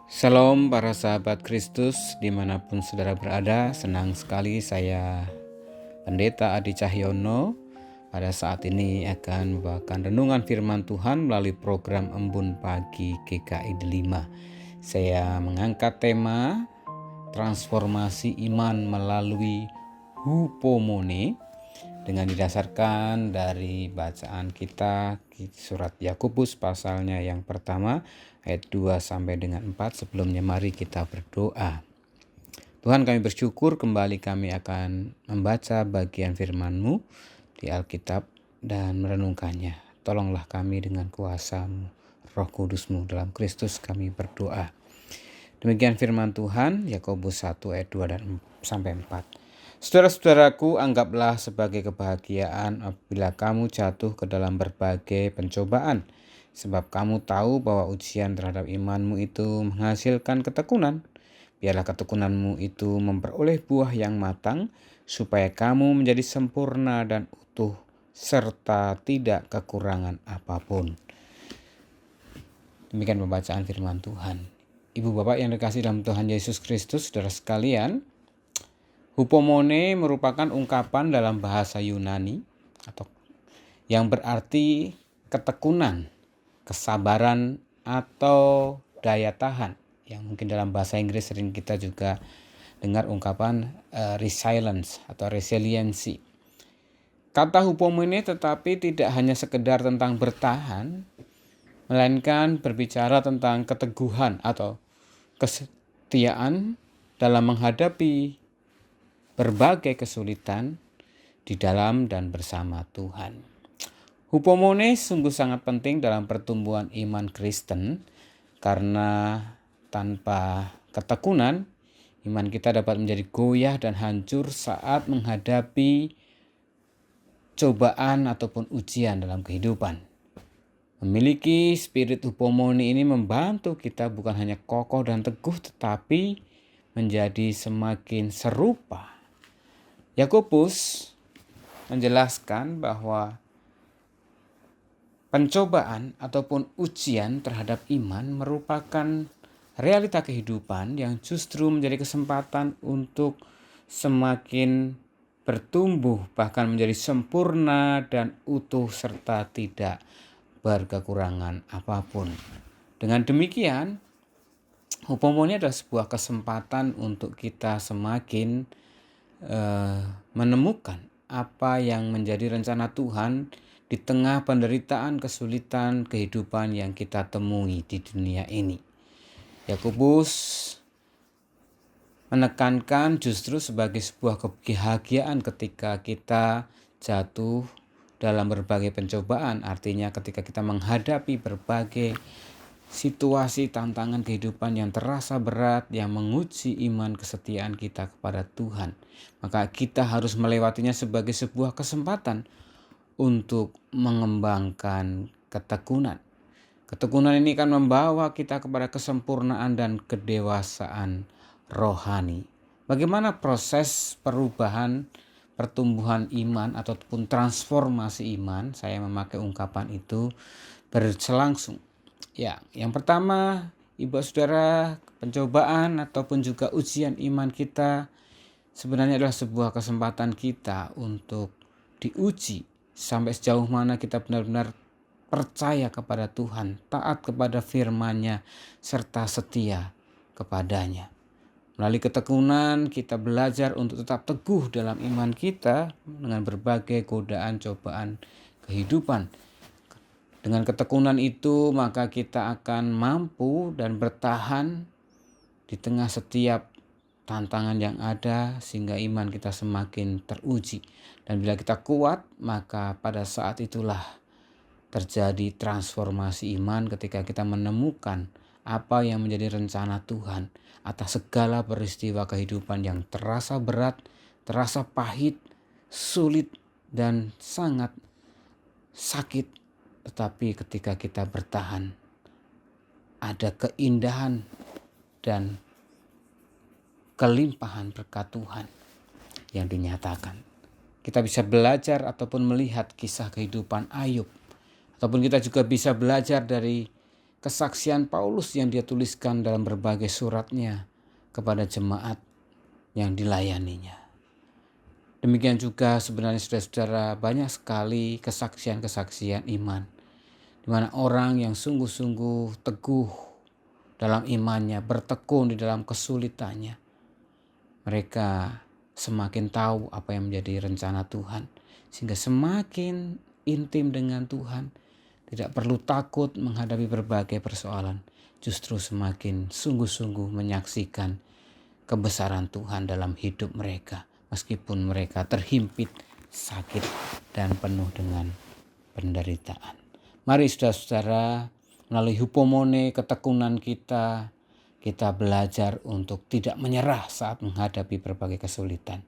Shalom para sahabat Kristus dimanapun saudara berada. Senang sekali saya Pendeta Adi Cahyono pada saat ini akan membawakan renungan firman Tuhan melalui program Embun Pagi GKI Delima. Saya mengangkat tema transformasi iman melalui hupomone dengan didasarkan dari bacaan kita surat Yakobus pasalnya yang pertama ayat 2 sampai dengan 4. Sebelumnya mari kita berdoa. Tuhan, kami bersyukur kembali kami akan membaca bagian firman-Mu di Alkitab dan merenungkannya. Tolonglah kami dengan kuasa-Mu, Roh Kudus-Mu, dalam Kristus kami berdoa. Demikian firman Tuhan, Yakobus 1 ayat 2 dan sampai 4. Saudara-saudaraku, anggaplah sebagai kebahagiaan apabila kamu jatuh ke dalam berbagai pencobaan, sebab kamu tahu bahwa ujian terhadap imanmu itu menghasilkan ketekunan. Biarlah ketekunanmu itu memperoleh buah yang matang, supaya kamu menjadi sempurna dan utuh, serta tidak kekurangan apapun. Demikian pembacaan firman Tuhan. Ibu bapak yang dikasihi dalam Tuhan Yesus Kristus, saudara sekalian, hupomone merupakan ungkapan dalam bahasa Yunani atau yang berarti ketekunan, kesabaran, atau daya tahan. Yang mungkin dalam bahasa Inggris sering kita juga dengar ungkapan resilience atau resiliency. Kata hupomone tetapi tidak hanya sekedar tentang bertahan, melainkan berbicara tentang keteguhan atau kesetiaan dalam menghadapi berbagai kesulitan di dalam dan bersama Tuhan. Hupomone sungguh sangat penting dalam pertumbuhan iman Kristen, karena tanpa ketekunan iman kita dapat menjadi goyah dan hancur saat menghadapi cobaan ataupun ujian dalam kehidupan. Memiliki spirit hupomone ini membantu kita bukan hanya kokoh dan teguh, tetapi menjadi semakin serupa. Yakobus menjelaskan bahwa pencobaan ataupun ujian terhadap iman merupakan realita kehidupan yang justru menjadi kesempatan untuk semakin bertumbuh, bahkan menjadi sempurna dan utuh serta tidak berkekurangan apapun. Dengan demikian, hupomone adalah sebuah kesempatan untuk kita semakin menemukan apa yang menjadi rencana Tuhan di tengah penderitaan, kesulitan kehidupan yang kita temui di dunia ini. Yakobus menekankan justru sebagai sebuah kebahagiaan ketika kita jatuh dalam berbagai pencobaan, artinya ketika kita menghadapi berbagai situasi tantangan kehidupan yang terasa berat, yang menguji iman kesetiaan kita kepada Tuhan, maka kita harus melewatinya sebagai sebuah kesempatan untuk mengembangkan ketekunan. Ketekunan ini akan membawa kita kepada kesempurnaan dan kedewasaan rohani. Bagaimana proses perubahan, pertumbuhan iman ataupun transformasi iman, saya memakai ungkapan itu, berlangsung. Ya, yang pertama, ibu saudara, pencobaan ataupun juga ujian iman kita sebenarnya adalah sebuah kesempatan kita untuk diuji sampai sejauh mana kita benar-benar percaya kepada Tuhan, taat kepada firman-Nya, serta setia kepadanya. Melalui ketekunan kita belajar untuk tetap teguh dalam iman kita dengan berbagai godaan cobaan kehidupan. Dengan ketekunan itu maka kita akan mampu dan bertahan di tengah setiap tantangan yang ada, sehingga iman kita semakin teruji. Dan bila kita kuat, maka pada saat itulah terjadi transformasi iman ketika kita menemukan apa yang menjadi rencana Tuhan atas segala peristiwa kehidupan yang terasa berat, terasa pahit, sulit, dan sangat sakit. Tetapi ketika kita bertahan, ada keindahan dan kelimpahan berkat Tuhan yang dinyatakan. Kita bisa belajar ataupun melihat kisah kehidupan Ayub, ataupun kita juga bisa belajar dari kesaksian Paulus yang dia tuliskan dalam berbagai suratnya kepada jemaat yang dilayaninya. Demikian juga sebenarnya saudara-saudara, banyak sekali kesaksian-kesaksian iman, di mana orang yang sungguh-sungguh teguh dalam imannya, bertekun di dalam kesulitannya, mereka semakin tahu apa yang menjadi rencana Tuhan, sehingga semakin intim dengan Tuhan, tidak perlu takut menghadapi berbagai persoalan, justru semakin sungguh-sungguh menyaksikan kebesaran Tuhan dalam hidup mereka, meskipun mereka terhimpit, sakit, dan penuh dengan penderitaan. Mari saudara-saudara, melalui hupomone, ketekunan kita belajar untuk tidak menyerah saat menghadapi berbagai kesulitan.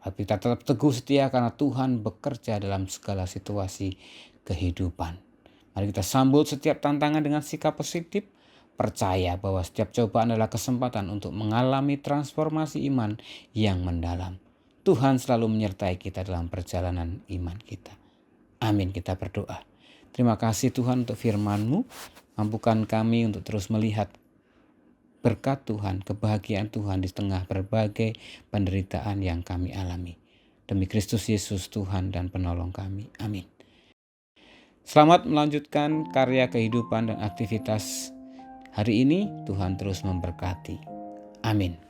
Tapi kita tetap teguh setia karena Tuhan bekerja dalam segala situasi kehidupan. Mari kita sambut setiap tantangan dengan sikap positif, percaya bahwa setiap cobaan adalah kesempatan untuk mengalami transformasi iman yang mendalam. Tuhan selalu menyertai kita dalam perjalanan iman kita. Amin, kita berdoa. Terima kasih Tuhan untuk firman-Mu. Mampukan kami untuk terus melihat berkat Tuhan, kebahagiaan Tuhan di tengah berbagai penderitaan yang kami alami. Demi Kristus Yesus Tuhan dan penolong kami. Amin. Selamat melanjutkan karya kehidupan dan aktivitas hari ini. Tuhan terus memberkati. Amin.